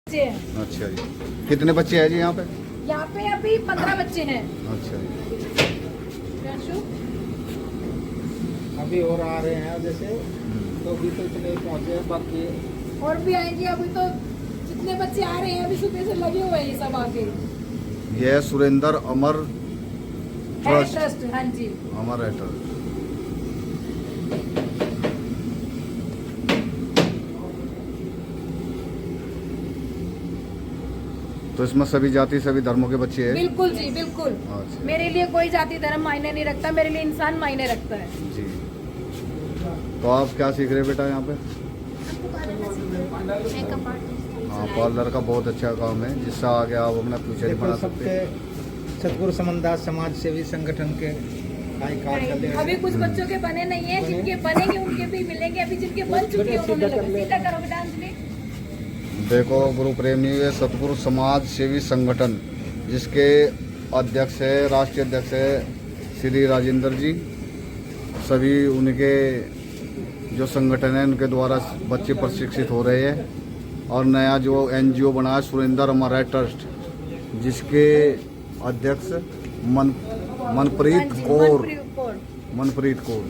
बच्चे हैं। अच्छा जी, कितने बच्चे हैं जी यहाँ पे? यहाँ पे अभी 15 बच्चे हैं। अच्छा जी, अभी और आ रहे हैं जैसे, तो अभी तो इतने ही पहुँचे हैं, बाकी और भी आएंगे। अभी तो जितने बच्चे आ रहे हैं अभी सुबह से लगे हुए हैं सब आके। यह सुरेंद्र अमर ट्रस्ट, हाँ जी, अमर है ट्रस्ट। तो इसमें सभी जाति सभी धर्मों के बच्चे हैं? बिल्कुल जी, बिल्कुल। अच्छा मेरे लिए कोई जाति धर्म मायने नहीं रखता, मेरे लिए इंसान मायने रखता है जी। तो आप क्या सीख रहे हैं बेटा यहाँ पे? हाँ, पार्लर का बहुत अच्छा काम है, जिससे आगे आप अपना फ्यूचर बना सकते हैं। सतगुरु समनदास समाज सेवी संगठन के अभी कुछ बच्चों के बने नहीं है, जिनके बनेंगे उनके भी मिलेंगे। अभी जिनके बन चुके हैं उन्होंने लगे। सीधा करो बेटा अंजलि। देखो गुरु प्रेमी, ये सतगुरु समाज सेवी संगठन, जिसके अध्यक्ष है, राष्ट्रीय अध्यक्ष है श्री राजेंद्र जी। सभी उनके जो संगठन है उनके द्वारा बच्चे प्रशिक्षित हो रहे हैं। और नया जो NGO बना है सुरेंद्र अमर ट्रस्ट, जिसके अध्यक्ष मनप्रीत कौर,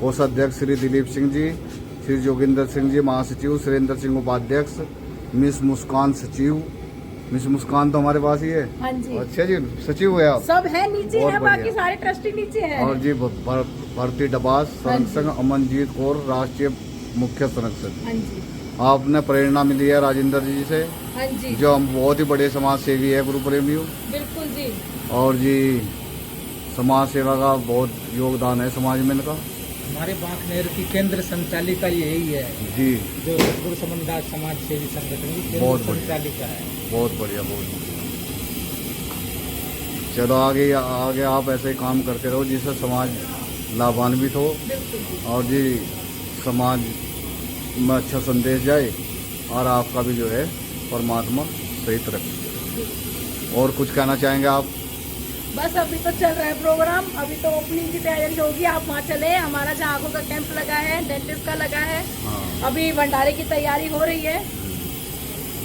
कोषाध्यक्ष श्री दिलीप सिंह जी, श्री जोगिंदर सिंह जी महासचिव, सुरेंद्र सिंह उपाध्यक्ष, मिस मुस्कान सचिव। मिस मुस्कान तो हमारे पास ही है। हाँ जी। अच्छा जी, सचिव है आप? सब है नीचे बहुत है, बाकी बढ़िया। सारे ट्रस्टी नीचे हैं। और जी भारती डबास संरक्षक, अमनजीत कौर राष्ट्रीय मुख्य संरक्षक। हाँ जी, आपने प्रेरणा मिली है राजेंद्र जी से, हाँ जी, जो हम बहुत ही बड़े समाज सेवी है गुरु प्रेमियों। बिल्कुल जी। और जी समाज सेवा का बहुत योगदान है समाज में इनका। हमारे बांकनेर की केंद्र संचालिका यही है जी, जो सतगुरु समनदास समाज सेवी संगठन की केंद्र बहुत बढ़िया। संचालिका है। बहुत बढ़िया, बहुत बढ़िया। चलो आगे आप ऐसे ही काम करते रहो, जिससे समाज लाभान्वित हो और जी समाज में अच्छा संदेश जाए और आपका भी जो है परमात्मा सहित रखे। और कुछ कहना चाहेंगे आप? बस अभी तो चल रहा है प्रोग्राम, अभी तो ओपनिंग की तैयारी होगी। आप वहाँ चले, हमारा जहाँ आंखों का कैंप लगा है, डेंटिस्ट का लगा है। हाँ। अभी भंडारे की तैयारी हो रही है।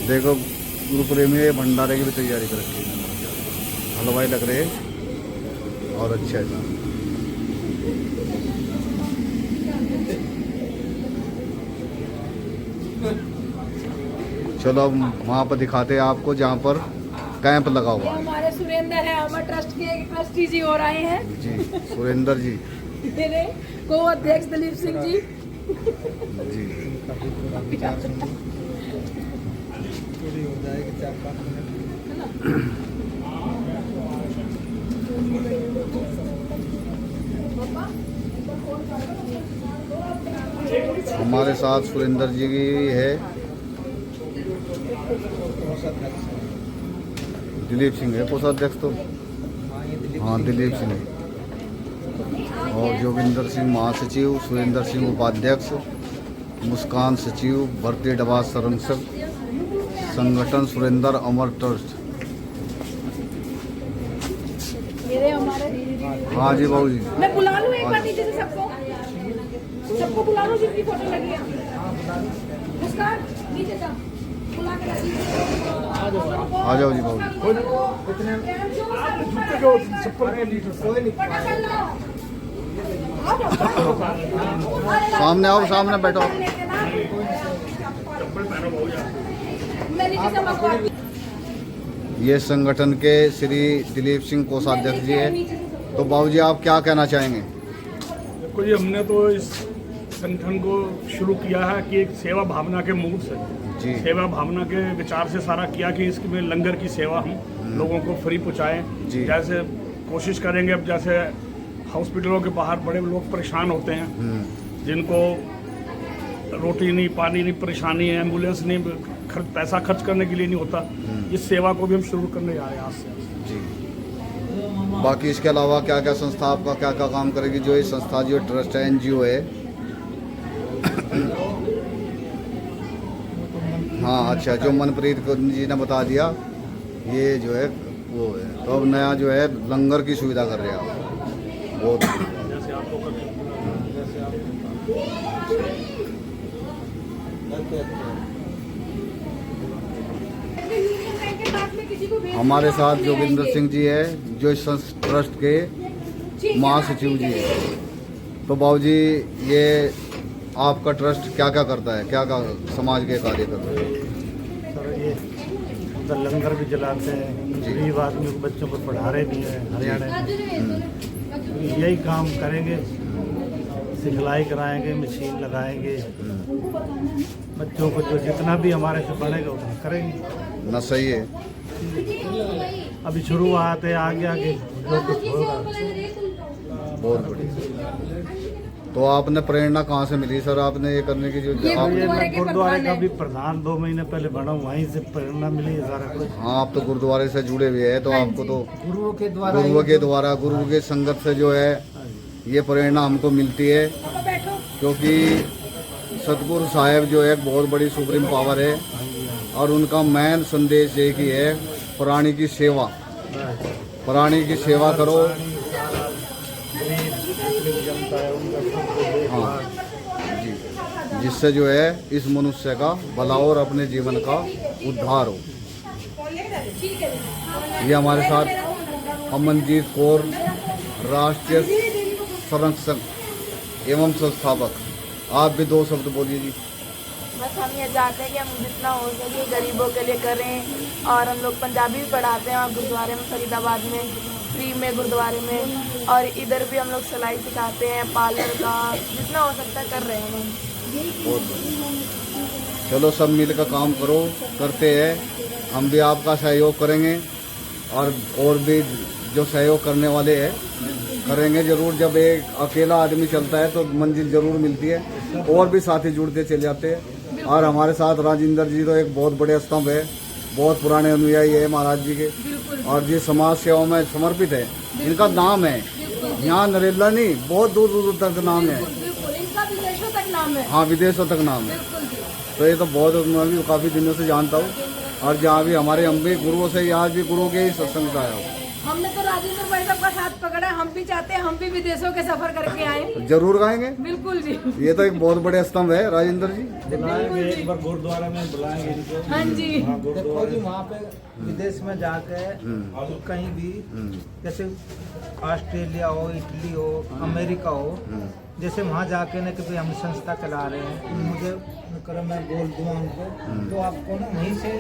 देखो गुरु प्रेमी भंडारे की भी तैयारी कर रखी है, हलवाई लग रहे हैं और अच्छा है। चलो अब वहाँ पर दिखाते हैं आपको जहाँ पर कैंप लगा हुआ ये है। हमारे सुरेंद्र है, अमर ट्रस्ट के ट्रस्टी जी और आए हैं जी, सुरेंद्र जी। मेरे को अध्यक्ष दिलीप सिंह जी। जी, पूरी हो जाएगी 4-5 मिनट। हमारे साथ सुरेंद्र जी की है, दिलीप सिंह है कोषाध्यक्ष। तो हाँ, दिलीप सिंह है। और जोगिंदर सिंह महासचिव, सुरेंद्र सिंह उपाध्यक्ष, मुस्कान सचिव, भारती डबास संरक्षक, संगठन सुरेंद्र अमर ट्रस्ट। मेरे हमारे हाँ जी बाबू जी, मैं बुला लूँ एक बार नीचे से सबको बुला लूँ जिनकी फोटो लगी है। मुस्कान नीचे जा, बुला के आ जाओ जी बाबू जी। सामने आओ, सामने बैठो। ये संगठन के श्री दिलीप सिंह कोषाध्यक्ष जी है। तो बाबू जी आप क्या कहना चाहेंगे? देखो जी, हमने तो इस संगठन को शुरू किया है कि एक सेवा भावना के मूड से जी, सेवा भावना के विचार से सारा किया कि इसमें लंगर की सेवा हम लोगों को फ्री पहुँचाएँ। जी। जैसे कोशिश करेंगे, अब जैसे हॉस्पिटलों के बाहर बड़े लोग परेशान होते हैं, जिनको रोटी नहीं, पानी नहीं, परेशानी है, एम्बुलेंस नहीं, पैसा खर्च करने के लिए नहीं होता। इस सेवा को भी हम शुरू करने जा रहे हैं आज से। जी। बाकी इसके अलावा क्या क्या संस्था आपका क्या क्या काम करेगी? जो ये संस्था जो ट्रस्ट है, NGO है। हाँ अच्छा, जो मनप्रीत जी ने बता दिया, ये जो है वो है। तो अब नया जो है लंगर की सुविधा कर रहे हैं आप, बहुत जैसे आप लोग किसी को भेज हमारे दीजिए, साथ हम ले जोगिंदर आएंगे। सिंह जी है, जो इस ट्रस्ट के ठीक है, महासचिव ठीक जी है। है। तो बाबूजी, ये आपका ट्रस्ट क्या क्या करता है, क्या क्या समाज के कार्य करता है? सर ये उधर लंगर भी चलाते हैं, गरीब आदमी को बच्चों को पढ़ा रहे भी हैं हरियाणा में। यही काम करेंगे, सिखलाई कराएंगे, मशीन लगाएंगे, बच्चों को जो जितना भी हमारे से बढ़ेगा उतना करेंगे। ना सही है। अभी शुरुआत है, आगे आगे जो कुछ होगा। बहुत बढ़िया। तो आपने प्रेरणा कहाँ से मिली सर, आपने ये करने की? जो ये आप, ये गुरुद्वारे मैं के गुरुद्वारे प्रधान का हैं। भी प्रधान 2 महीने पहले बना हूँ, वहीं से प्रेरणा मिली है सारा कुछ। हाँ, आप तो गुरुद्वारे से जुड़े हुए हैं, तो हाँ आपको जी। तो गुरुओं के द्वारा गुरुओं के द्वारा, गुरु के संगत से जो है ये प्रेरणा हमको मिलती है। पापा बैठो। क्योंकि सतगुरु साहब जो है एक बहुत बड़ी सुप्रीम पावर है, और उनका मेन संदेश एक ही है, प्राणी की सेवा। प्राणी की सेवा करो। गरीब जितनी भी जनता है उनका सबको देखभाल। जी, जिससे जो है इस मनुष्य का भला और अपने जीवन का उद्धार हो। ठीक है। ये हमारे साथ अमनजीत कौर, राष्ट्रीय संरक्षक एवं संस्थापक। आप भी 2 शब्द बोलिए जी। बस हम ये चाहते हैं कि हम जितना हो सके गरीबों के लिए करें, और हम लोग पंजाबी भी पढ़ाते हैं वहाँ गुरुद्वारे में, फरीदाबाद में फ्री में गुरुद्वारे में, और इधर भी हम लोग सिलाई सिखाते हैं, पार्लर का जितना हो सकता है कर रहे हैं हम। बहुत बढ़िया। चलो सब मिलकर काम करो, करते हैं। हम भी आपका सहयोग करेंगे, और भी जो सहयोग करने वाले हैं करेंगे जरूर। जब एक अकेला आदमी चलता है तो मंजिल जरूर मिलती है, और भी साथी जुड़ते चले जाते हैं। और हमारे साथ राजेंद्र जी तो एक बहुत बड़े स्तंभ है, बहुत पुराने अनुयायी है महाराज जी के, और जी समाज सेवा में समर्पित है। इनका नाम है यहाँ नरेला नहीं, बहुत दूर दूर तक नाम है। बिल्कुल, इनका विदेशों तक नाम है। हाँ, विदेशों तक नाम है। बिल्कुल जी। तो ये तो बहुत, मैं भी काफ़ी दिनों से जानता हूँ, और जहाँ भी हमारे हम भी गुरुओं से, यहाँ भी गुरुओं के ही सत्संग से आया हूँ। हमने तो राजेंद्र भाई साहब का साथ पकड़ा है, हम भी चाहते हैं हम भी विदेशों के सफर करके आए। जरूर गाएंगे। बिल्कुल जी। ये तो एक बहुत बड़े स्तंभ है राजेंद्र जी। बुलाएंगे एक बार गुरुद्वारा में, बुलाएंगे इनको। हाँ जी। हाँ, देखो जी, गुरुद्वारे वहाँ पे विदेश में जाके कहीं भी, जैसे ऑस्ट्रेलिया हो, इटली हो, अमेरिका हो, जैसे वहाँ जाके ना कि भाई हम संस्था चला रहे हैं, मुझे करो मैं बोल दूँ उनको, तो आपको ना वहीं से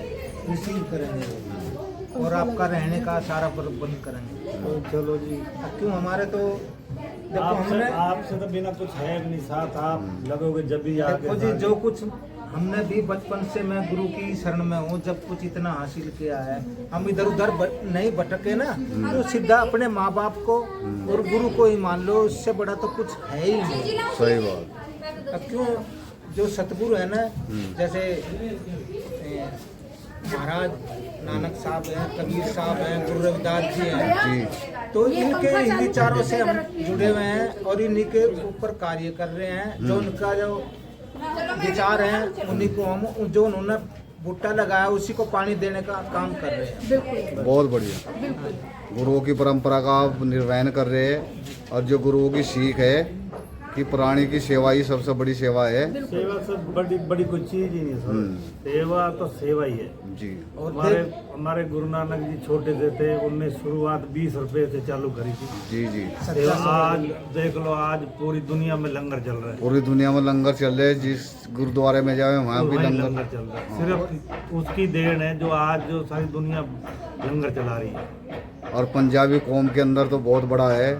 रिसीव करेंगे और आपका रहने का सारा प्रबंध करेंगे। तो चलो जी, क्यों हमारे तो देखो हमने, आपसे तो बिना कुछ है भी नहीं, साथ आप लगोगे जब भी आगे। देखो जी, जो कुछ हमने भी बचपन से मैं गुरु की शरण में हूँ, जब कुछ इतना हासिल किया है, हम इधर उधर नहीं भटके ना, तो सीधा अपने माँ बाप को और गुरु को ही मान लो, उससे बड़ा तो कुछ है ही नहीं। सही बात। अब क्यों जो सतगुरु है ना, जैसे महाराज नानक साहब हैं, कबीर साहब हैं, गुरु रविदास जी हैं जी, तो इनके इन विचारों से हम जुड़े हुए हैं और इन्हीं के ऊपर कार्य कर रहे हैं। जो उनका जो विचार है उन्हीं को हम, जो उन्होंने बूटा लगाया उसी को पानी देने का काम कर रहे हैं। बहुत बढ़िया। गुरुओं की परंपरा का आप निर्वहन कर रहे हैं, और जो गुरुओं की सीख है कि प्राणी की सेवा ही सबसे बड़ी सेवा है। सेवा से बड़ी बड़ी कोई चीज ही नहीं सर। सेवा तो सेवा ही है जी। और हमारे गुरु नानक जी छोटे से थे, उनने शुरुआत 20 रुपए से चालू करी थी जी जी। सेवा। आज देख लो, आज पूरी दुनिया में लंगर चल रहा है। पूरी दुनिया में लंगर चल रहे हैं, जिस गुरुद्वारे में जाए वहाँ भी वहीं लंगर। चल रहा है। सिर्फ उसकी देन है जो आज जो सारी दुनिया लंगर चला रही है। और पंजाबी कौम के अंदर तो बहुत बड़ा है,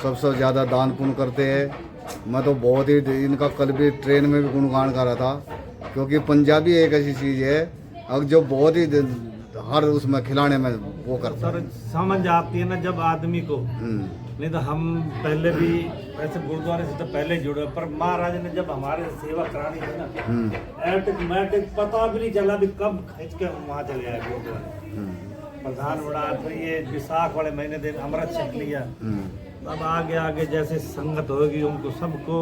सबसे ज़्यादा दान पुण्य करते हैं। मैं तो बहुत ही इनका कल भी ट्रेन में भी गुणगान कर रहा था, क्योंकि पंजाबी एक ऐसी चीज़ है अब जो बहुत ही हर उसमें खिलाने में वो करता सर है। समझ आती है ना जब आदमी को। नहीं तो हम पहले भी ऐसे गुरुद्वारे से तो पहले जुड़े, पर महाराज ने जब हमारे सेवा करानी थी ना, ऑटोमेटिक पता भी नहीं चला भी कब खींच के हम वहाँ चले आए गुरुद्वारे। प्रधान बड़ा, फिर ये विशाख वाले महीने दिन अमृत छक लिया। अब आगे आगे जैसे संगत होगी उनको सबको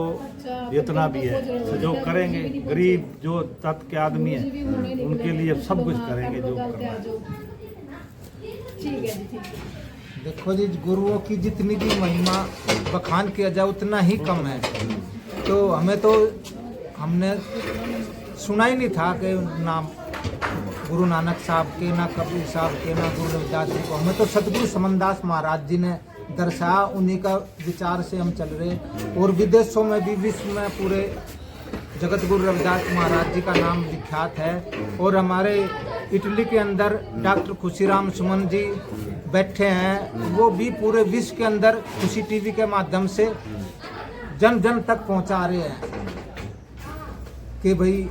जितना भी है जो करेंगे, गरीब जो तत्व के आदमी है उनके लिए सब कुछ करेंगे जो करना है। ठीक है जी, ठीक है। देखो जी, गुरुओं की जितनी भी महिमा बखान किया जाए उतना ही कम है। तो हमें तो हमने सुना ही नहीं था कि नाम गुरु नानक साहब के, ना कबीर साहब के, ना गुरु रविदास जी को। हमें तो सतगुरु समनदास महाराज जी ने दर्शाया, उन्हीं का विचार से हम चल रहे। और विदेशों में भी, विश्व में पूरे जगत गुरु रविदास महाराज जी का नाम विख्यात है। और हमारे इटली के अंदर डॉक्टर खुशीराम सुमन जी बैठे हैं, वो भी पूरे विश्व के अंदर खुशी टीवी के माध्यम से जन जन तक पहुंचा रहे हैं कि भाई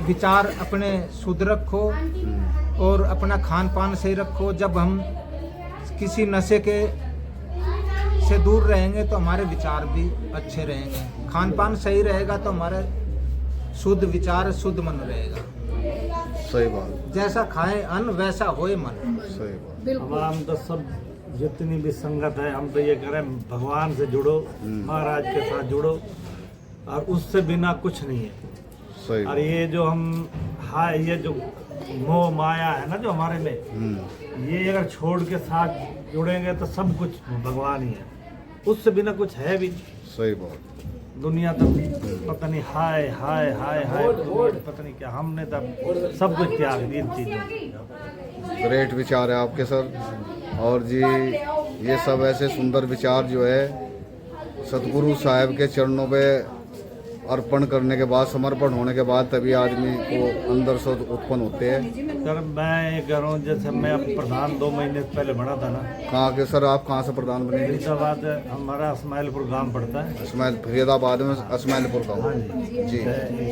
विचार अपने शुद्ध रखो और अपना खान पान सही रखो। जब हम किसी नशे के से दूर रहेंगे तो हमारे विचार भी अच्छे रहेंगे। खान पान सही रहेगा तो हमारे शुद्ध विचार, शुद्ध मन रहेगा। सही बात, जैसा खाए अन्न वैसा होए मन। सही बात। बिल्कुल। हम तो सब जितनी भी संगत है, हम तो ये करें भगवान से जुड़ो, महाराज के साथ जुड़ो, और उससे बिना कुछ नहीं है। सही और ये जो हम ये जो मोह माया है ना जो हमारे में, ये अगर छोड़ के साथ जुड़ेंगे तो सब कुछ भगवान ही है, उससे बिना कुछ है भी। सही बात। दुनिया तो पता नहीं हाय हाय हाय हाय पता नहीं क्या, हमने तब सब कुछ त्याग दी इन चीज़ों। ग्रेट विचार है आपके सर। और जी ये सब ऐसे सुंदर विचार जो है सतगुरु साहब के चरणों पे अर्पण करने के बाद, समर्पण होने के बाद तभी आदमी को अंदर से उत्पन्न होते हैं। सर मैं ये कह रहा हूँ, जैसे मैं अब प्रधान 2 महीने पहले बना था ना। कहाँ के सर, आप कहाँ से प्रधान बने? फरीदाबाद हमारा इस्माइलपुर गांव पड़ता है। फरीदाबाद में इस्माइलपुर गाँव। हाँ जी,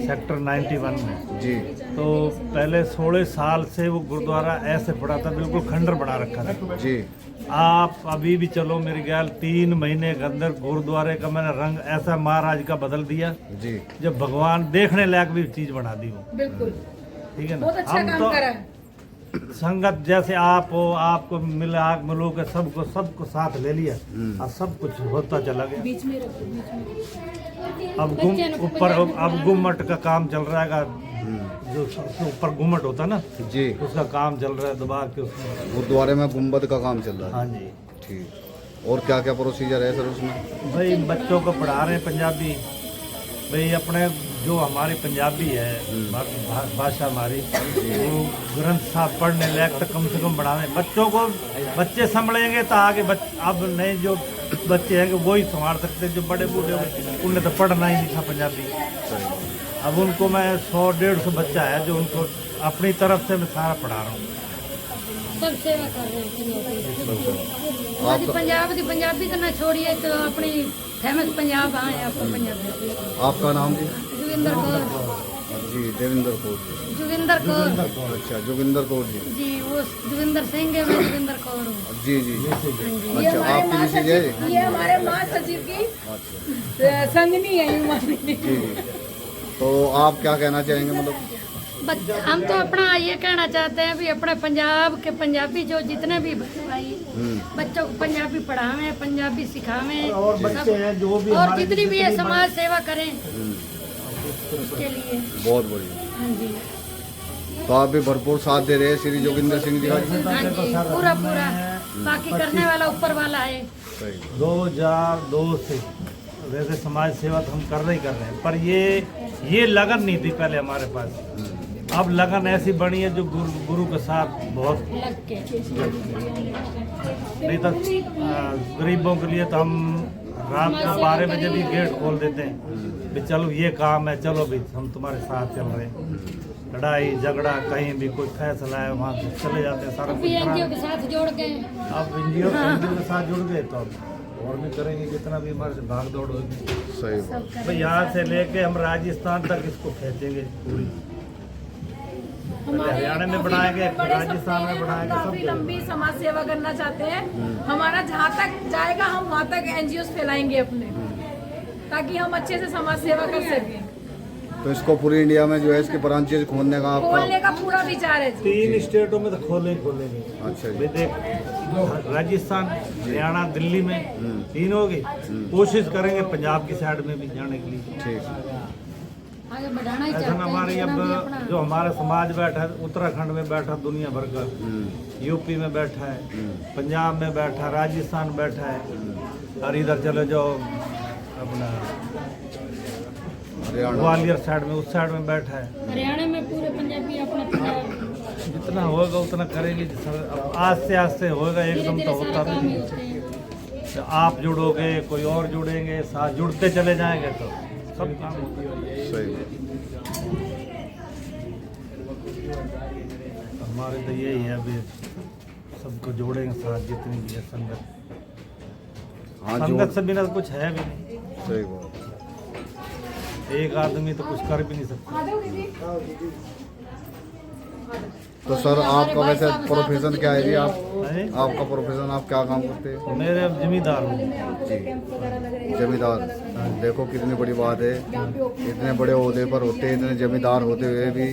सेक्टर 91 में जी। तो पहले 16 साल से वो गुरुद्वारा ऐसे पड़ा था, बिल्कुल खंडर बना रखा था जी। आप अभी भी चलो मेरे ख्याल 3 महीने के अंदर गुरुद्वारे का मैंने रंग ऐसा महाराज का बदल दिया जी। जब भगवान देखने लायक भी चीज बना दी वो। बिल्कुल, ठीक है ना। बहुत अच्छा हम काम तो करा है। संगत जैसे आप हो, आपको मिलो के सबको साथ ले लिया और सब कुछ होता चला गया। बीच में रखो, बीच में। अब ऊपर अब गुम्मट का काम चल रहा है, जो सबसे ऊपर गुम्मट होता है ना जी, उसका काम चल रहा है दबा के उसमें। गुरुद्वारे में गुम्बद का काम चल रहा है। हाँ जी। ठीक। और क्या क्या प्रोसीजर है सर उसमें? भाई बच्चों को पढ़ा रहे हैं पंजाबी। भाई अपने जो हमारी पंजाबी है भाषा हमारी, वो ग्रंथ साहब पढ़ने लायक तो कम से कम बढ़ावे बच्चों को। बच्चे संभलेंगे तो आगे अब नए जो बच्चे हैं वही संभाल सकते हैं। जो बड़े बूढ़े उन्हें तो पढ़ना ही नहीं था पंजाबी। अब उनको मैं 100-150 बच्चा है जो उनको अपनी तरफ से मैं सारा पढ़ा रहा हूँ। सब सेवा कर रहे हैं। पंजाबी तो ना छोड़िए, तो अपनी फेमस पंजाब आए आपको पंजाबी। आपका नाम जी? जोगिंदर कौर जी। देवेंद्र कौर। जोगिंदर कौर। अच्छा, जोगिंदर कौर जी। जी, वो जोगिंदर सिंह है, मैं जोगिंदर कौर हूँ। जी जी। अच्छा, आपकी मिसेज है? ये हमारे महासचिव की अच्छा संगनी है युवानी। जी जी। तो आप क्या कहना चाहेंगे? मतलब हम तो अपना ये कहना चाहते हैं भी अपने पंजाब के पंजाबी जो जितने भी भाई बच्चों को पंजाबी पढ़ावें, पंजाबी सिखावें, और बच्चे हैं जो भी और जितनी भी ये समाज सेवा करें उसके लिए। बहुत बढ़िया। हाँ जी, तो आप भी भरपूर साथ दे रहे हैं श्री जोगिंदर सिंह जी का? हाँ जी, पूरा पूरा। बाकी करने वाला ऊपर वाला है। सही। 2002 से वैसे समाज सेवा तो हम कर रहे हैं, पर ये लगन नहीं थी पहले हमारे पास। अब लगन ऐसी बनी है जो गुरु के साथ बहुत लग के। नहीं तो गरीबों के लिए तो हम रात को 12 बजे भी गेट खोल देते हैं भी चलो ये काम है, चलो भी हम तुम्हारे साथ चल रहे हैं। लड़ाई झगड़ा कहीं भी कोई फैसला है वहाँ से चले जाते हैं सारा कुछ। एनजीओ के साथ जोड़ के अब एनजीओ के साथ जुड़ गए तो और भी करेंगे जितना भी हमारे से भाग दौड़ होगी। सही बात। भाई यहाँ से लेके हम राजस्थान तक इसको खींचेंगे पूरी। हरियाणा में बढ़ाएंगे, राजस्थान में बढ़ाएंगे, काफी लंबी समाज सेवा करना चाहते हैं। हमारा जहाँ तक जाएगा हम वहाँ तक एनजीओ फैलाएंगे अपने, ताकि हम अच्छे से समाज सेवा कर सकें। तो इसको पूरी इंडिया में जो है इसकी ब्रांचेज खोलने का खोलने का पूरा विचार है जी। 3 स्टेटों में तो खोलेंगे। अच्छा जी। भाई देख राजस्थान, हरियाणा, दिल्ली में 3 होगी। कोशिश करेंगे पंजाब की साइड में भी जाने के लिए। ठीक। आगे बढ़ाना ही ऐसा चाहते हैं। हमारी अब जो हमारा समाज बैठा है, उत्तराखंड में बैठा दुनिया भर का, यूपी में बैठा है, पंजाब में बैठा, राजस्थान बैठा है, और इधर चले जाओ अपना ग्वालियर साइड में, उस साइड में बैठा है। हरियाणा में पूरे पंजाबी अपने जितना होगा उतना करेंगे सर। अब आस्ते होगा, एकदम तो होता नहीं। तो आप जुड़ोगे, कोई और जुड़ेंगे, साथ जुड़ते चले जाएंगे तो सब काम होती है। सही। हमारे तो यही है, अभी सबको जोड़ेंगे साथ, जितनी भी है संगत। हाँ संगत से बिना कुछ है भी नहीं। सही बात। एक आदमी तो कुछ कर भी नहीं सकता। आ जाओ दीदी। तो सर आपका वैसे प्रोफेशन क्या है जी? हैं? आपका प्रोफेशन, आप क्या काम करते हैं? मेरे अब जमींदार हूँ। जमींदार। देखो कितनी बड़ी बात है, इतने बड़े ओहदे पर होते, इतने जमींदार होते हुए भी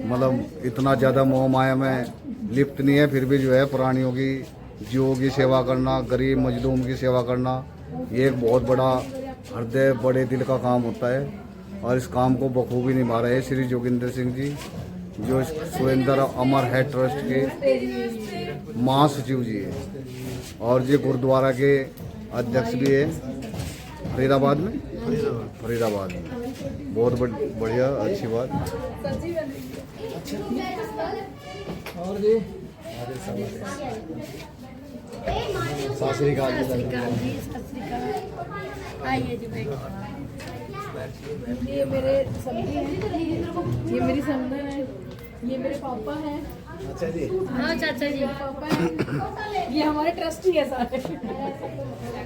मतलब इतना ज़्यादा मोह माया में लिप्त नहीं है, फिर भी जो है प्राणियों की, जीवों की सेवा करना, गरीब मजलूम की सेवा करना, ये एक बहुत बड़ा हृदय, बड़े दिल का काम होता है। और इस काम को बखूबी निभा रहे हैं श्री जोगिंदर सिंह जी, जो सुरेंद्र अमर है ट्रस्ट के महासचिव जी है, और ये गुरुद्वारा के अध्यक्ष भी है फरीदाबाद में। फरीदाबाद में बहुत बढ़िया, अच्छी बात। और जी सत श्री अकाल। आइए जी बैठिए। ये मेरे समधी हैं, ये मेरी समधा है, ये मेरे पापा हैं। अच्छा जी, हाँ चाचा जी। पापा हैं, ये हमारे ट्रस्टी है सारे।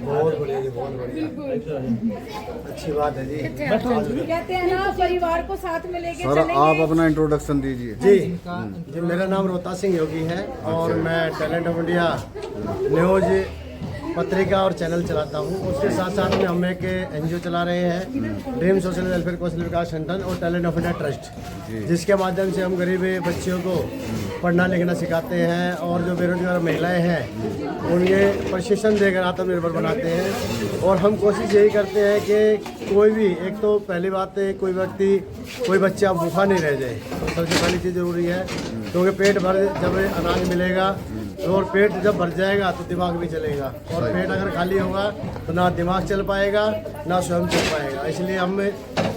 बहुत बढ़िया जी, बहुत बढ़िया, अच्छी बात है जी। कहते हैं ना, परिवार को साथ में लेके सर चलेंगे। आप अपना इंट्रोडक्शन दीजिए। जी मेरा नाम रोहता सिंह योगी है और मैं टैलेंट ऑफ इंडिया न्यूज पत्रिका और चैनल चलाता हूँ। उसके साथ साथ में हम एक एनजीओ चला रहे हैं, ड्रीम सोशल वेलफेयर कौशल विकास संगठन और टैलेंट ऑफ इंडिया ट्रस्ट, जिसके माध्यम से हम गरीब बच्चियों को पढ़ना लिखना सिखाते हैं और जो बेरोजगार महिलाएं हैं उन्हें प्रशिक्षण देकर आत्मनिर्भर बनाते हैं। और हम कोशिश यही करते हैं कि कोई भी, एक तो पहली बात है कोई व्यक्ति, कोई बच्चा भूखा नहीं रह जाए, तो सबसे पहली चीज़ जरूरी है, क्योंकि पेट भर जब अनाज मिलेगा और पेट जब भर जाएगा तो दिमाग भी चलेगा, और पेट अगर खाली होगा तो ना दिमाग चल पाएगा ना स्वयं चल पाएगा। इसलिए हम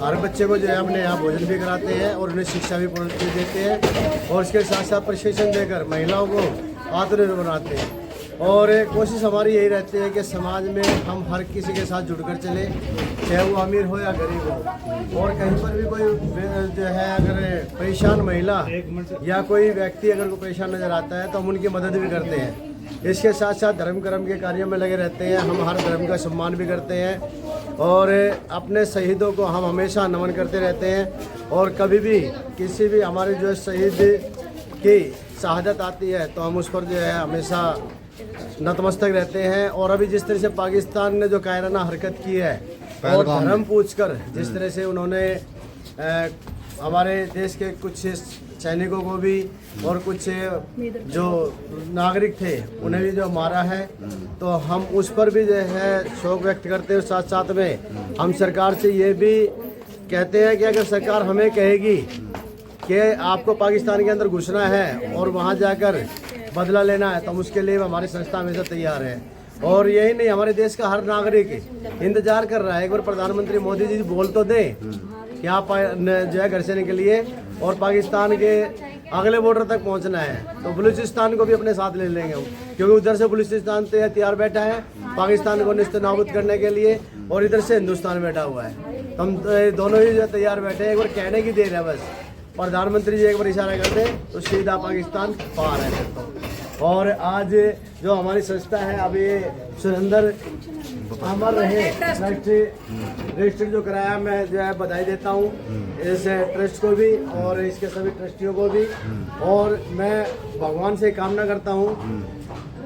हर बच्चे को जो है अपने यहाँ भोजन भी कराते हैं और उन्हें शिक्षा भी पूर्ण देते हैं, और इसके साथ साथ प्रशिक्षण देकर महिलाओं को आत्मनिर्भर बनाते हैं। और कोशिश हमारी यही रहती है कि समाज में हम हर किसी के साथ जुड़कर चले, चाहे वो अमीर हो या गरीब हो। और कहीं पर भी कोई जो है अगर परेशान महिला या कोई व्यक्ति अगर कोई परेशान नज़र आता है तो हम उनकी मदद भी करते हैं। इसके साथ साथ धर्म कर्म के कार्यों में लगे रहते हैं। हम हर धर्म का सम्मान भी करते हैं और अपने शहीदों को हम हमेशा नमन करते रहते हैं। और कभी भी किसी भी हमारे जो है शहीद की शहादत आती है तो हम उस पर जो है हमेशा नतमस्तक रहते हैं। और अभी जिस तरह से पाकिस्तान ने जो कायराना हरकत की है और धर्म पूछकर जिस तरह से उन्होंने हमारे देश के कुछ सैनिकों को भी और कुछ जो नागरिक थे उन्हें भी जो मारा है, तो हम उस पर भी जो है शोक व्यक्त करते हैं। साथ साथ में हम सरकार से ये भी कहते हैं कि अगर सरकार हमें कहेगी कि आपको पाकिस्तान के अंदर घुसना है और वहाँ जाकर बदला लेना है, तो हम उसके लिए हमारी संस्था हमेशा तैयार है। और यही नहीं, हमारे देश का हर नागरिक इंतजार कर रहा है, एक बार प्रधानमंत्री मोदी जी बोल तो दें कि आप जो है घर से निकलिए और पाकिस्तान के अगले बॉर्डर तक पहुंचना है, तो बलूचिस्तान को भी अपने साथ ले लेंगे हम, क्योंकि उधर से बलूचिस्तान तैयार बैठा है पाकिस्तान को निस्तनाबूद करने के लिए, और इधर से हिंदुस्तान बैठा हुआ है। हम दोनों ही तैयार बैठे हैं, एक बार कहने की देर है बस। प्रधानमंत्री जी एक बार इशारा करते तो सीधा पाकिस्तान पार है तो। और आज जो हमारी संस्था है, अभी सुरेंद्र अमर रहे रजिस्ट्री जो कराया, मैं जो है बधाई देता हूँ इस ट्रस्ट को भी और इसके सभी ट्रस्टियों को भी। और मैं भगवान से कामना करता हूँ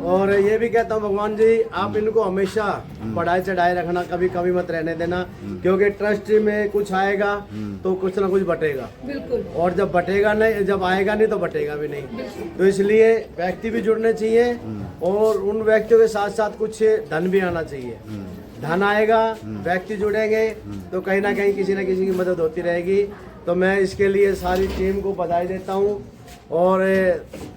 और ये भी कहता हूँ, भगवान जी आप इनको हमेशा बढ़ाए चढ़ाए रखना, कभी कभी मत रहने देना, क्योंकि ट्रस्ट में कुछ आएगा तो कुछ ना कुछ बटेगा। बिल्कुल। और जब बटेगा नहीं, जब आएगा नहीं तो बटेगा भी नहीं। तो इसलिए व्यक्ति भी जुड़ने चाहिए और उन व्यक्तियों के साथ साथ कुछ धन भी आना चाहिए। धन आएगा, व्यक्ति जुड़ेंगे तो कहीं ना कहीं किसी न किसी की मदद होती रहेगी। तो मैं इसके लिए सारी टीम को बधाई देता हूँ और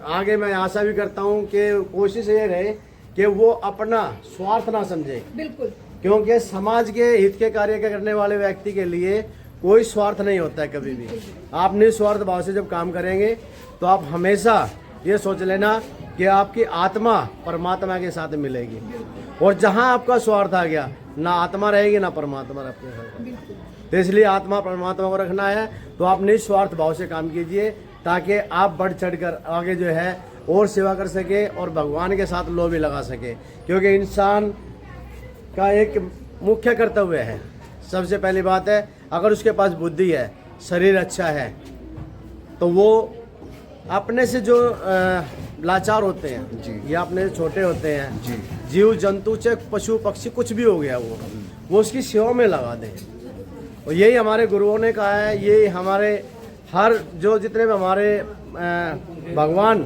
आगे मैं आशा भी करता हूँ कि कोशिश ये रहे कि वो अपना स्वार्थ ना समझे, बिल्कुल, क्योंकि समाज के हित के कार्य करने वाले व्यक्ति के लिए कोई स्वार्थ नहीं होता है कभी भी। आप निस्वार्थ भाव से जब काम करेंगे तो आप हमेशा ये सोच लेना कि आपकी आत्मा परमात्मा के साथ मिलेगी, और जहाँ आपका स्वार्थ आ गया ना आत्मा रहेगी ना परमात्मा आपके साथ। तो इसलिए आत्मा परमात्मा को रखना है, तो आप निस्वार्थ भाव से काम कीजिए ताकि आप बढ़ चढ़ कर आगे जो है और सेवा कर सके और भगवान के साथ लो भी लगा सके। क्योंकि इंसान का एक मुख्य कर्तव्य है, सबसे पहली बात है, अगर उसके पास बुद्धि है, शरीर अच्छा है, तो वो अपने से जो लाचार होते हैं जी, या अपने से छोटे होते हैं जी, जीव जंतु चाहे पशु पक्षी कुछ भी हो गया, वो उसकी सेवा में लगा दें। और यही हमारे गुरुओं ने कहा है, ये हमारे हर जो जितने भी हमारे भगवान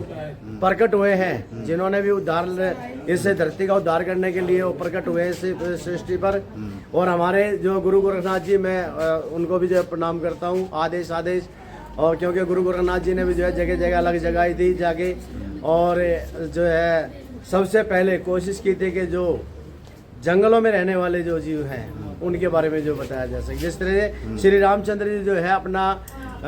प्रकट हुए हैं, जिन्होंने भी उद्धार इस धरती का उद्धार करने के लिए वो प्रकट हुए इस सृष्टि पर। और हमारे जो गुरु गोरखनाथ जी, मैं उनको भी जो है प्रणाम करता हूँ, आदेश। और क्योंकि गुरु गोरखनाथ जी ने भी जो है जगह जगह अलग जगाई थी जाके, और जो है सबसे पहले कोशिश की थी कि जो जंगलों में रहने वाले जो जीव हैं उनके बारे में जो बताया जा सके। जिस तरह श्री रामचंद्र जी जो है अपना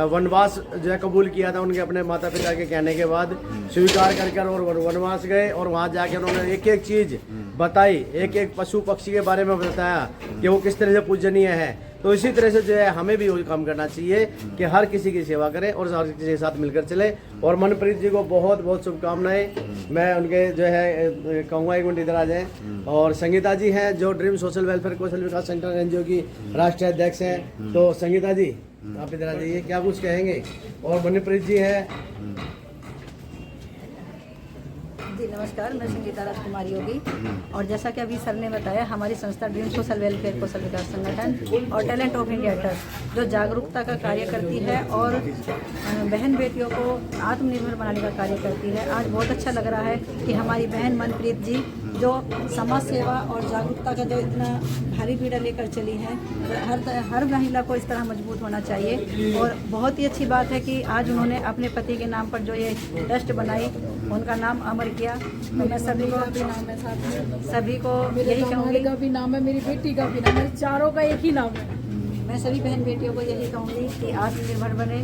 वनवास जो है कबूल किया था, उनके अपने माता पिता के कहने के बाद स्वीकार कर और वनवास गए, और वहाँ जाके उन्होंने एक एक चीज़ बताई, एक एक पशु पक्षी के बारे में बताया कि वो किस तरह से पूजनीय है। तो इसी तरह से जो है हमें भी वही काम करना चाहिए कि हर किसी की सेवा करें और हर किसी के साथ मिलकर चले। और मनप्रीत जी को बहुत बहुत शुभकामनाएं। मैं उनके जो है कहूँगा एक मिनट इधर आ जाएं। और संगीता जी हैं जो ड्रीम सोशल वेलफेयर कौशल विकास सेंटर एनजीओ की राष्ट्रीय अध्यक्ष हैं। तो संगीता जी आप इधर आ जाइए, क्या कुछ कहेंगे। और मनप्रीत जी हैं। जी नमस्कार, मैं संगीता राजकुमारी योगी। और जैसा कि अभी सर ने बताया, हमारी संस्था ड्रीम सोशल वेलफेयर कौशल विकास संगठन और टैलेंट ऑफ इंडिया ट्रस्ट जो जागरूकता का कार्य करती है और बहन बेटियों को आत्मनिर्भर बनाने का कार्य करती है। आज बहुत अच्छा लग रहा है कि हमारी बहन मनप्रीत जी जो समाज सेवा और जागरूकता का जो इतना भारी बीड़ा लेकर चली है, हर महिला को इस तरह मजबूत होना चाहिए। और बहुत ही अच्छी बात है कि आज उन्होंने अपने पति के नाम पर जो ये ट्रस्ट बनाई, उनका नाम अमर किया। तो मैं सभी को भी नाम है, साथ में सभी को यही कहूँगी का भी नाम है, मेरी बेटी का भी नाम है, चारों का एक ही नाम है। मैं सभी बहन बेटियों को यही कहूँगी कि आत्मनिर्भर बने,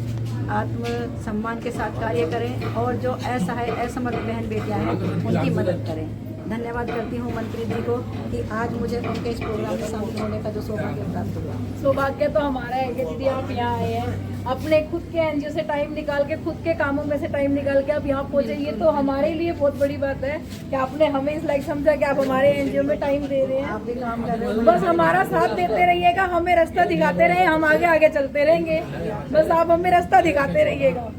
आत्म सम्मान के साथ कार्य करें, और जो असहाय असमर्थ बहन बेटियाँ हैं उनकी मदद करें। धन्यवाद करती हूँ मनप्रीत जी को कि आज मुझे उनके इस प्रोग्राम में शामिल होने का जो सौभाग्य प्राप्त हुआ। सौभाग्य तो हमारा है कि दीदी आप यहाँ आए हैं, अपने खुद के एनजीओ से टाइम निकाल के, खुद के कामों में से टाइम निकाल के आप यहाँ पहुँचे। ये तो हमारे लिए बहुत बड़ी बात है कि आपने हमें इस लायक समझा कि आप हमारे एनजीओ में टाइम दे रहे हैं। आप भी काम कर रहे हो, बस हमारा साथ देते रहिएगा, हमें रास्ता दिखाते रहे, हम आगे आगे चलते रहेंगे। बस आप हमें रास्ता दिखाते रहिएगा।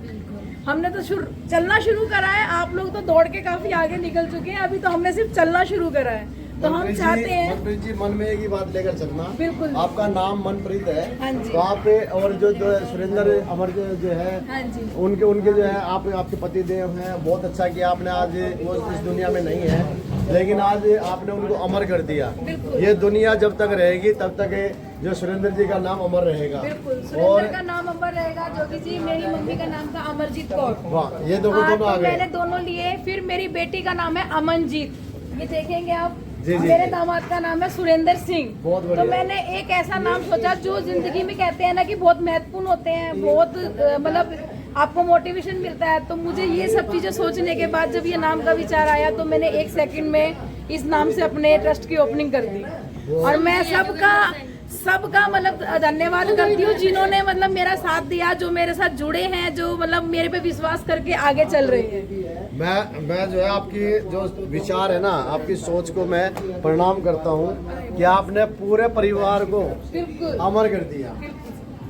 हमने तो चलना शुरू करा है, आप लोग तो दौड़ के काफी आगे निकल चुके हैं, अभी तो हमने सिर्फ चलना शुरू करा है। तो हम चाहते हैं मनप्रीत जी मन में एक ही बात लेकर चलना। बिल्कुल। आपका नाम मनप्रीत है। हाँ जी। तो आप और जो सुरेंद्र अमर जो है, हाँ जी, उनके जो है आपके पति देव हैं। बहुत अच्छा किया आपने, आज वो इस दुनिया में नहीं है, लेकिन आज आपने उनको अमर कर दिया। ये दुनिया जब तक रहेगी तब तक जो सुरेंद्र जी का नाम अमर रहेगा। बिल्कुल सुरेंद्र का नाम अमर रहेगा। जोगी जी, मेरी मम्मी का नाम था अमरजीत कौर। वाह, ये दोनों आ गए। मैंने दोनों लिए। फिर मेरी बेटी का नाम है अमनजीत, ये देखेंगे आप। जी, मेरे दामाद का नाम है सुरेंद्र सिंह। बहुत तो बढ़िया। मैंने एक ऐसा नाम सोचा जो जिंदगी में कहते हैं ना कि बहुत महत्वपूर्ण होते हैं, बहुत मतलब आपको मोटिवेशन मिलता है। तो मुझे ये सब चीजें सोचने के बाद जब ये नाम का विचार आया तो मैंने 1 सेकंड में इस नाम से अपने ट्रस्ट की ओपनिंग कर दी। और मैं सबका मतलब धन्यवाद करती हूँ जिन्होंने मतलब मेरा साथ दिया, जो मेरे साथ जुड़े हैं, जो मतलब मेरे पे विश्वास करके आगे चल रहे हैं। मैं जो है आपकी जो विचार है ना, आपकी सोच को मैं प्रणाम करता हूँ कि आपने पूरे परिवार को अमर कर दिया।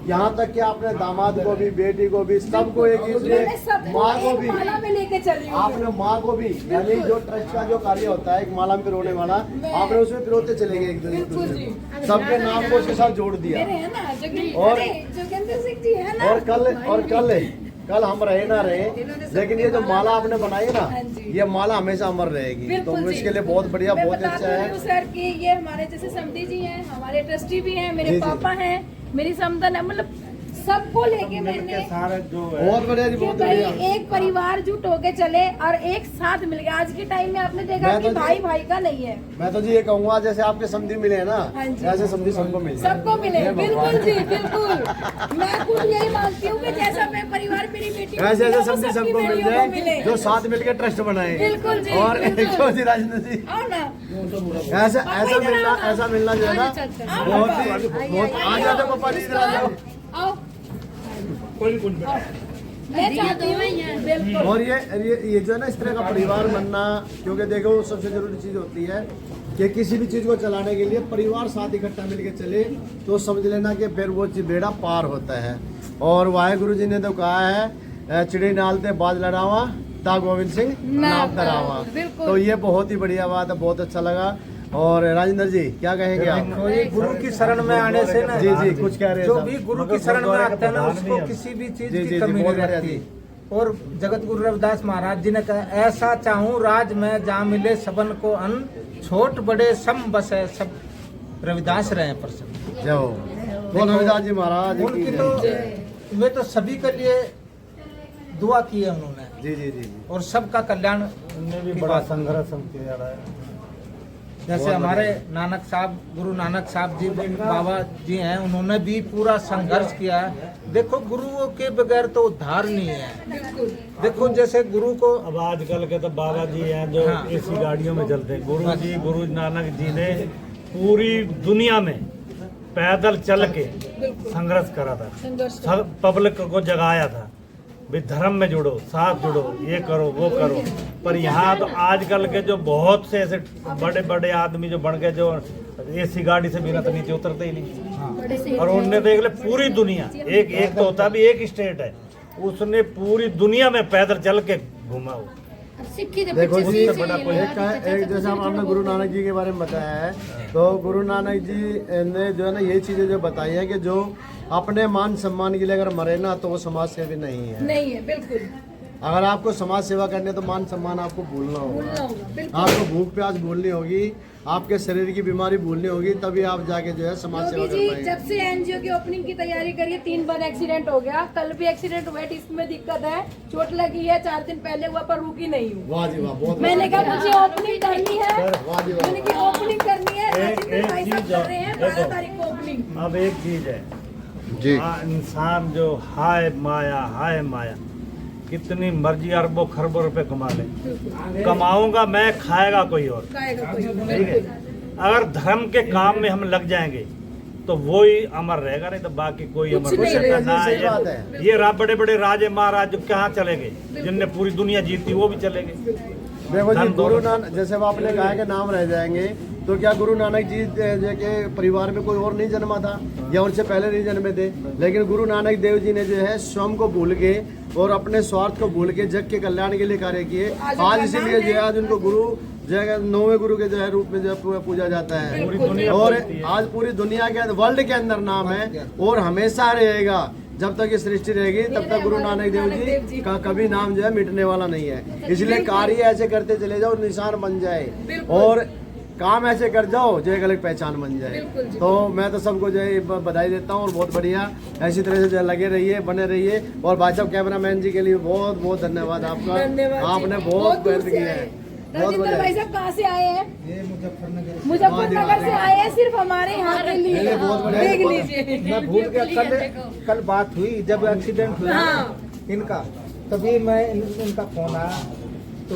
यहाँ तक कि आपने दामाद को भी, बेटी को भी, सबको एक माँ को भी लेके चली हूँ। आपने माँ को भी, यानी जो ट्रस्ट का जो कार्य होता है एक माला में पिरोने वाला, आपने उसमें पिरोते चले गए एक दूसरे को, सबके नाम को उसके साथ जोड़ दिया। और जोगेंद्र सिंह जी है ना। और कल हम रहे ना रहे, लेकिन ये जो माला आपने बनाई है ना, ये माला हमेशा अमर रहेगी। तो इसके लिए बहुत बढ़िया, बहुत अच्छा है सर कि ये हमारे जैसे समधी जी हैं, हमारे ट्रस्टी भी हैं, मेरे पापा हैं, मेरी समधन है, मतलब सबको लेके मिलके मैंने सारे जो है बहुत बढ़िया जी, कि बहुत भाई बढ़िया। एक परिवार जुट होके चले और एक साथ मिल गए। आज के टाइम में आपने देखा मैं कि तो जी- भाई भाई का नहीं है, मैं तो जी ये कहूँगा जैसे आपके समधी मिले हैं ना, हाँ जी। ऐसे समधी सबको मिल जाए। सबको मिले। बिल्कुल जी, बिल्कुल। मैं खुद यही मानती हूँ कि जैसा मैं परिवार मेरी बेटी ऐसे ऐसे वो समधी सबकी सबको मिल बेटियों को मिले। जाए जो साथ मिलकर ट्रस्ट बनाए। बिल्कुल जी, और बिल्कुल। क्यों जी राजेंद्र जी, आओ ना, ऐसा ऐसा मिलना जो है ना आओ बहुत पापा। ही बहुत। आ जाते पापा जी, इधर आ जाओ। आओ, मैं चाहती हूँ बिल्कुल। और ये जो है ना इस तरह का परिवार बनना, क्योंकि देखो सबसे जरूरी चीज होती है कि किसी भी चीज को चलाने के लिए परिवार साथ इकट्ठा मिलके चले तो समझ लेना कि फिर वो बेड़ा पार होता है। और वाहेगुरु जी ने तो कहा है चिड़ी नालते बाज लड़ावा ता गोविंद सिंह नाम करावा। बिल्कुल। तो ये बहुत ही बढ़िया बात है, बहुत अच्छा लगा। और राजेंद्र जी क्या कहेंगे आप? देखो, ये गुरु की शरण में आने से ना, जी जी कुछ कह रहे हैं जो साहब। भी गुरु की शरण में आता है ना, उसको किसी भी चीज जी, की जी, कमी बहुत नहीं बढ़िया रहती। जी। और जगत गुरु रविदास महाराज जी ने कहा, ऐसा चाहूं राज में जा मिले सबन को अन्न, छोट बड़े सम बसे सब रविदास रहे प्रसन्न। जय हो। बोल रविदास जी महाराज की उनकी जय। तो वे तो सभी के लिए दुआ की है उन्होंने, जी जी जी जी। और सबका कल्याण उनने भी की बड़ा बात। संघर्ष किया है। जैसे बहुत हमारे नानक साहब, गुरु नानक साहब जी बाबा जी हैं, उन्होंने भी पूरा संघर्ष किया है। देखो गुरुओं के बगैर तो उद्धार नहीं है। देखो जैसे गुरु को अब आजकल के तो बाबा जी हैं जो हाँ। एसी गाड़ियों में चलते हैं। गुरु नानक जी ने पूरी दुनिया में पैदल चल के संघर्ष करा था, सब पब्लिक को जगाया था, भी धर्म में जुड़ो, साथ जुड़ो, ये करो वो करो। पर यहाँ तो आजकल के जो बहुत से ऐसे बड़े बड़े आदमी जो बन गए, जो एसी गाड़ी से बिना तो नीचे उतरते ही नहीं। और उनने देख ले पूरी दुनिया, एक तो होता भी एक स्टेट है, उसने पूरी दुनिया में पैदल चल के घूमा वो। देखो जी, एक जैसे आपने गुरु नानक जी के बारे में बताया है, तो गुरु नानक जी ने जो है ना ये चीजें जो बताई है कि जो अपने मान सम्मान के लिए अगर मरे ना तो वो समाज सेवी नहीं है। नहीं है, बिल्कुल। अगर आपको समाज सेवा करनी है तो मान सम्मान आपको भूलना होगा, बिल्कुल। आपको भूख प्यास भूलनी होगी, आपके शरीर की बीमारी भूलनी होगी, तभी आप जाके जो है समाज सेवा योगी कर जी, पाएंगे। जब से एनजीओ की ओपनिंग की तैयारी करिए 3 बार एक्सीडेंट हो गया। कल भी एक्सीडेंट हुआ है, इसमें दिक्कत है, चोट लगी है, 4 दिन पहले हुआ पर रुकी नहीं हूँ। वाह जी वाह, बहुत मैंने कहा मुझे ओपनिंग करनी है, वाह जी वाह। मैंने कहा ओपनिंग करनी है। एक राजेंद्र भाई साहब चीज कर रहे हैं 12 तारीख को ओपनिंग। अब एक चीज है, जी इंसान जो हाय माया कितनी मर्जी अरबों खरबों रुपए कमा ले, कमाऊंगा मैं, खाएगा कोई और। खाएगा कोई, ठीक है, अगर धर्म के काम में हम लग जाएंगे तो वो ही अमर रहेगा, नहीं तो बाकी कोई अमर कुछ नहीं नहीं रहता। रहेगा, ना सही बात है। ये बड़े बड़े राजे महाराज जो कहाँ चले गए, जिनने पूरी दुनिया जीती वो भी चले गए। देखो जी, धन गुरु दौलत। नानक जैसे अब आपने कहा कि नाम रह जाएंगे, तो क्या गुरु नानक जी के परिवार में कोई और नहीं जन्मा था या उनसे पहले नहीं जन्मे थे? लेकिन गुरु नानक देव जी ने जो है स्वयं को भूल के और अपने स्वार्थ को भूल के जग के कल्याण के लिए कार्य किए। आज इसीलिए जो है आज उनको गुरु जो है 9वें गुरु के जो है रूप में जो है पूजा जाता है। पूरी दुनिया और बोलती है। आज पूरी दुनिया के वर्ल्ड के अंदर नाम है और हमेशा रहेगा। जब तक ये सृष्टि रहेगी तब तक गुरु नानक देव जी का कभी नाम जो है मिटने वाला नहीं है। इसलिए कार्य ऐसे करते चले जाओ, निशान बन जाए, और काम ऐसे कर जाओ जो एक अलग पहचान बन जाए। तो मैं तो सबको जो है बधाई देता हूँ और बहुत बढ़िया ऐसी तरह से जो है लगे रहिए, बने रहिए। और भाई साहब कैमरामैन जी के लिए बहुत बहुत धन्यवाद आपका, धन्यवाद जी। आपने बहुत दूर मेहनत से की आए। है। बहुत राजेंद्र बढ़िया। भाई साहब कहाँ से आए हैं? ये मुजफ्फरनगर मुजफ्फरनगर से आए हैं, सिर्फ हमारे यहाँ के लिए। नहीं, बहुत बढ़िया। देख बहुत- लीजिए। मैं भूल गया, कल बात हुई जब एक्सीडेंट हुआ हाँ। इनका, तभी मैं इनका फोन आया तो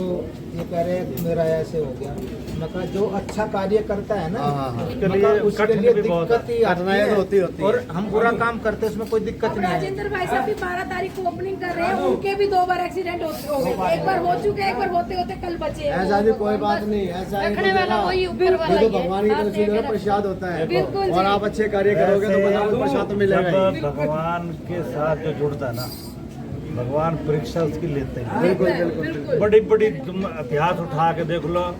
ये कह रहे मेरा ऐसे हो गया। मैं कहा जो अच्छा कार्य करता है ना, हाँ। उसके मैं लिए कहा उसके कठिन लिए भी बहुत दिक्कत ही आती कठिनाइयाँ है। तो होती है। और हम बुरा काम करते हैं उसमें कोई दिक्कत अब नहीं है। राजेंद्र भाई साहब भी 12 तारीख को ओपनिंग कर रहे हैं, उनके भी 2 बार एक्सीडेंट हो गए। एक बार हो चुके हैं, एक बार होते होते कल बचे हैं। ऐसा भी कोई बात नहीं, ऐसा ही रखने वाला वही ऊपर वाला ये ही तो है। भगवान की तरफ से जो है आप प्रसाद होता है। बिल्कुल जी। और आप अच्छे कार्य करोगे तो बता प्रसाद तो मिलेगा ही। जब भगवान के साथ जो जुड़ता है ना, भगवान परीक्षा उसकी लेते हैं। बिल्कुल बिल्कुल। बड़ी बड़ी तुम इतिहास उठा के देख लो।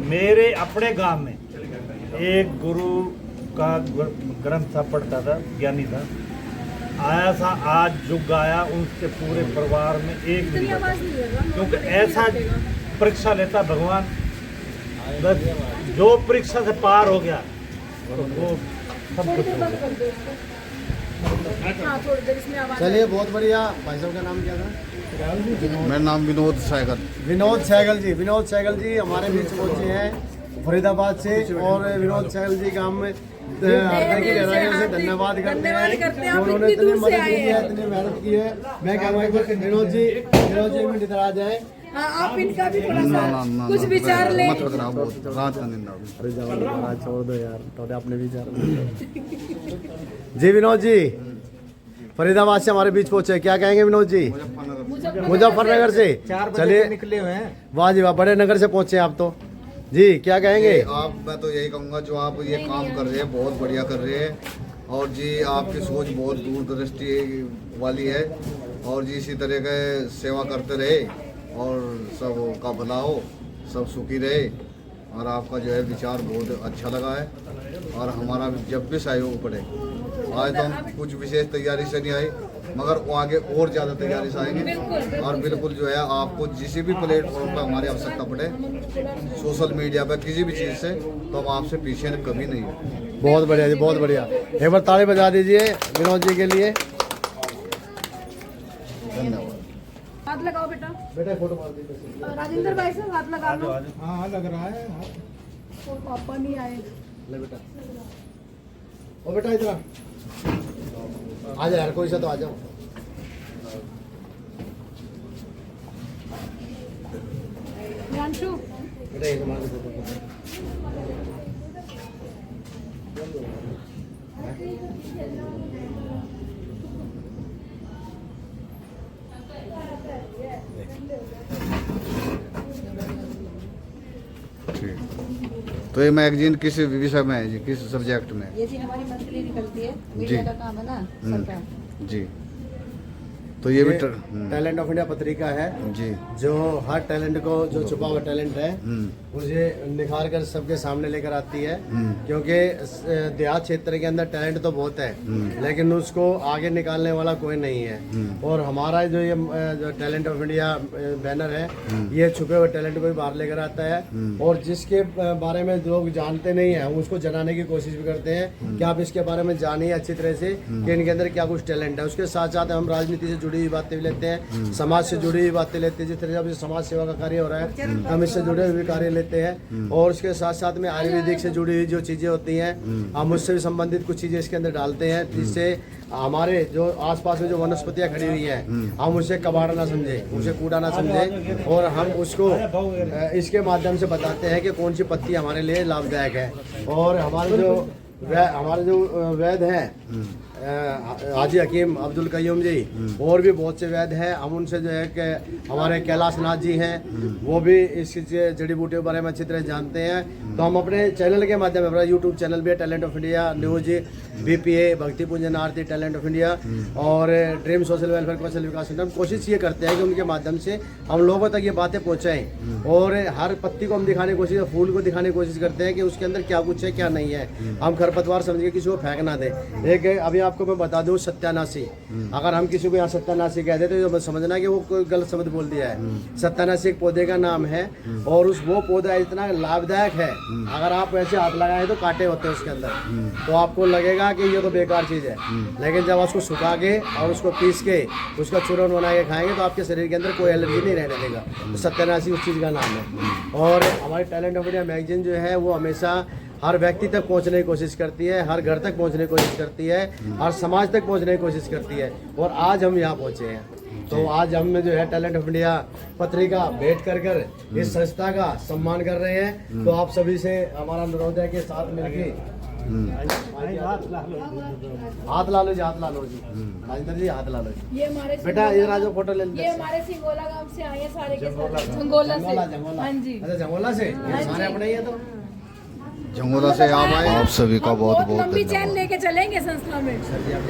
मेरे अपने गांव में एक गुरु का ग्रंथ था, पढ़ता था, ज्ञानी था, आया था, आज जुग आया, उनके पूरे परिवार में एक भी नहीं बचा। क्योंकि ऐसा परीक्षा लेता भगवान, बस जो परीक्षा से पार हो गया तो वो सब कुछ हो गया। हाँ थोड़ी देर इसमें आवाज चलिए, बहुत बढ़िया। भाई साहब का नाम क्या था? मेरा नाम विनोद सहगल। विनोद सहगल जी। विनोद सहगल जी हमारे बीच पहुंचे हैं फरीदाबाद से, और विनोद सहगल जी का हम हृदय की गहराइयों से धन्यवाद करते हैं कि उन्होंने इतनी मदद की है, इतनी मेहनत की है। मैं कहूँगा कि विनोद जी एक मिनट इधर आ जाए। हाँ, आप इनका भी थोड़ा सा कुछ विचार ले। मत कराओ, बहुत रात का निंदा। अरे जाओ, छोड़ दो यार, तो आपने विचार जी। विनोद जी फरीदाबाद से हमारे बीच पहुंचे, क्या कहेंगे विनोद जी? मुजफ्फरनगर से 4 बजे चलिए, के निकले हुए हैं। वाह जी वाह, बड़े नगर से पहुंचे आप तो जी। क्या कहेंगे आप? मैं तो यही कहूँगा, जो आप ये काम कर रहे हैं बहुत बढ़िया कर रहे हैं, और जी आपकी सोच बहुत दूरदृष्टि वाली है, और जी इसी तरह के सेवा करते रहे और सब का भला हो, सब सुखी रहे। और आपका जो है विचार बहुत अच्छा लगा है, और हमारा जब भी सहयोग पड़े, आज तो हम कुछ विशेष तैयारी से नहीं आए, मगर वो आगे और ज़्यादा तैयारी से आएंगे। और बिल्कुल जो है आपको जिस भी प्लेटफॉर्म पर हमारी आवश्यकता पड़े, सोशल मीडिया पर किसी भी चीज़ से, तो हम आपसे पीछे कभी नहीं है। बहुत बढ़िया जी, बहुत बढ़िया। एक बार ताली बजा दीजिए विनोद जी के लिए। धन्यवाद। हाथ लगाओ बेटा। बेटा फोटो मार दीजिए। राजेंद्र भाई साहब हाथ लगा लो। हाँ लग रहा है। और पापा नहीं आए। ले बेटा, ओ बेटा इधर आ जा यार, कोई सा तो आ जाओ। प्रियांशु बेटा एक मार दो फोटो। तो ये मैगजीन किस विषय में है जी, किस सब्जेक्ट में? ये जी हमारी मंथली निकलती है, मीडिया का काम है ना सबका। जी, तो ये भी टैलेंट ऑफ इंडिया पत्रिका है जी, जो हर टैलेंट को, जो छुपा हुआ टैलेंट है मुझे निखार कर सबके सामने लेकर आती है। क्योंकि देहात क्षेत्र के अंदर टैलेंट तो बहुत है, लेकिन उसको आगे निकालने वाला कोई नहीं है। और हमारा जो ये जो टैलेंट ऑफ इंडिया बैनर है, ये छुपे हुए टैलेंट को भी बाहर लेकर आता है, और जिसके बारे में लोग जानते नहीं है, हम उसको जनाने की कोशिश भी करते हैं कि आप इसके बारे में जानिए अच्छी तरह से कि इनके अंदर क्या कुछ टैलेंट है। उसके साथ साथ हम राजनीति से जुड़ी हुई बातें भी लेते हैं, समाज से जुड़ी हुई बातें लेते हैं। जिस तरह से समाज सेवा का कार्य हो रहा है, हम इससे जुड़े हुए कार्य लेते हैं। और उसके साथ साथ में आयुर्वेदिक से जुड़ी हुई जो चीज़ें होती हैं, हम उससे भी संबंधित कुछ चीज़ें इसके अंदर डालते हैं, जिससे हमारे जो आसपास में जो वनस्पतियाँ खड़ी हुई हैं, हम उसे कबाड़ ना समझें, उसे कूड़ा ना समझें, और हम उसको इसके माध्यम से बताते हैं कि कौन सी पत्ती हमारे लिए लाभदायक है। और हमारे जो वैद्य हैं हाजी हकीम अब्दुल कयूम जी, और भी बहुत से वैद्य हैं, हम उनसे जो है कि हमारे कैलाश नाथ जी हैं, वो भी इस जड़ी बूटी के बारे में अच्छी तरह जानते हैं। तो हम अपने चैनल के माध्यम से, हमारा यूट्यूब चैनल भी है talent of India news, BPA भक्ति पूजन आरती टैलेंट ऑफ इंडिया, और ड्रीम सोशल वेलफेयर कौशल विकास सेंटर। हम कोशिश ये करते हैं कि उनके माध्यम से हम लोगों तक ये बातें पहुँचाएँ, और हर पत्ती को हम दिखाने की कोशिश, फूल को दिखाने की कोशिश करते हैं कि उसके अंदर क्या कुछ है क्या नहीं है। हम खरपतवार समझ के किसी को फेंक ना दें। एक अभी आपको मैं बता दूं, सत्यानाशी, अगर हम किसी को यहाँ सत्यानाशी कह देते तो समझना कि वो कोई गलत शब्द बोल दिया है। सत्यानाशी एक पौधे का नाम है, और वो पौधा इतना लाभदायक है, अगर आप ऐसे हाथ लगाए तो कांटे होते हैं उसके अंदर, तो आपको लगेगा कि ये तो बेकार चीज़ है। लेकिन जब उसको सुखा के और उसको पीस के उसका चूरन बना के खाएंगे तो आपके शरीर के अंदर कोई एलर्जी नहीं रहने देगा। तो सत्यानाशी उस चीज़ का नाम है। और हमारी टैलेंट ऑफ इंडिया मैगजीन जो है, वो हमेशा हर व्यक्ति तक पहुंचने की कोशिश करती है, हर घर तक पहुंचने की कोशिश करती है, हर समाज तक पहुंचने की कोशिश करती है। और आज हम यहाँ पहुंचे हैं, तो आज हम जो है टैलेंट ऑफ इंडिया पत्रिका भेंट कर इस संस्था का सम्मान कर रहे हैं। तो आप सभी से हमारा अनुरोध है कि साथ मिलकर हाथ ला लो जी, हाथ ला लो जी, राजेंद्र जी हाथ ला लो जी। ये हमारे बेटा इधर आ जाओ, फोटो ले लो। ये हमारे सिंगोला गांव से आए हैं सारे के सारे, झंगोला से। हाँ जी, अच्छा जंगोला से, ये सारे अपने ही है। तो जंगोला से आप आए, आप सभी का बहुत बहुत लंबी चैन धन्यवाद। लेके चलेंगे संस्था में। सर जी आप